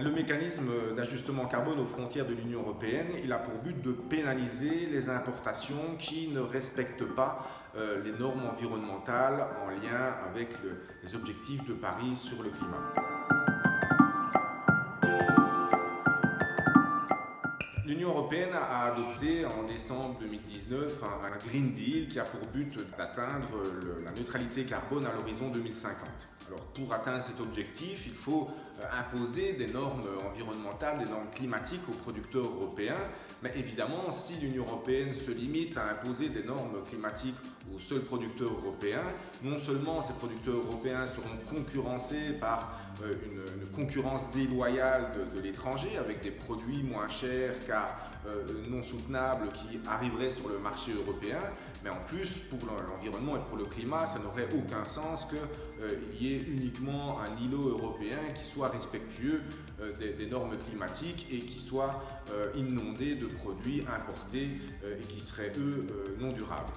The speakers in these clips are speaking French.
Le mécanisme d'ajustement carbone aux frontières de l'Union européenne, il a pour but de pénaliser les importations qui ne respectent pas les normes environnementales en lien avec les objectifs de Paris sur le climat. L'Union européenne a adopté en décembre 2019 un Green Deal qui a pour but d'atteindre la neutralité carbone à l'horizon 2050. Alors pour atteindre cet objectif, il faut imposer des normes environnementales, des normes climatiques aux producteurs européens. Mais évidemment, si l'Union européenne se limite à imposer des normes climatiques aux seuls producteurs européens, non seulement ces producteurs européens seront concurrencés par une concurrence déloyale de l'étranger avec des produits moins chers car non soutenables qui arriveraient sur le marché européen, mais en plus pour l'environnement et pour le climat, ça n'aurait aucun sens qu'il y ait uniquement un îlot européen qui soit respectueux des normes climatiques et qui soit inondé de produits importés et qui seraient eux non durables.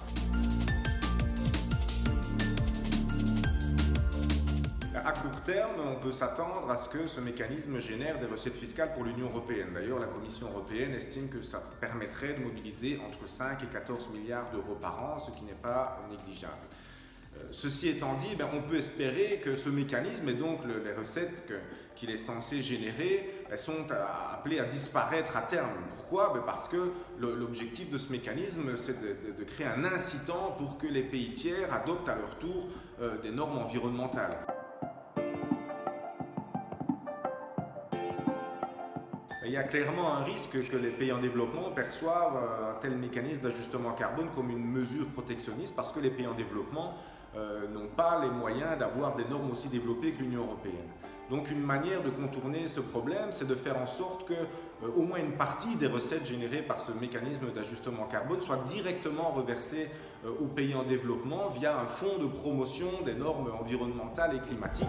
À court terme, on peut s'attendre à ce que ce mécanisme génère des recettes fiscales pour l'Union européenne. D'ailleurs, la Commission européenne estime que ça permettrait de mobiliser entre 5 et 14 milliards d'euros par an, ce qui n'est pas négligeable. Ceci étant dit, on peut espérer que ce mécanisme et donc les recettes qu'il est censé générer sont appelées à disparaître à terme. Pourquoi? Parce que l'objectif de ce mécanisme, c'est de créer un incitant pour que les pays tiers adoptent à leur tour des normes environnementales. Il y a clairement un risque que les pays en développement perçoivent un tel mécanisme d'ajustement carbone comme une mesure protectionniste parce que les pays en développement n'ont pas les moyens d'avoir des normes aussi développées que l'Union européenne. Donc une manière de contourner ce problème, c'est de faire en sorte que au moins une partie des recettes générées par ce mécanisme d'ajustement carbone soit directement reversée aux pays en développement via un fonds de promotion des normes environnementales et climatiques.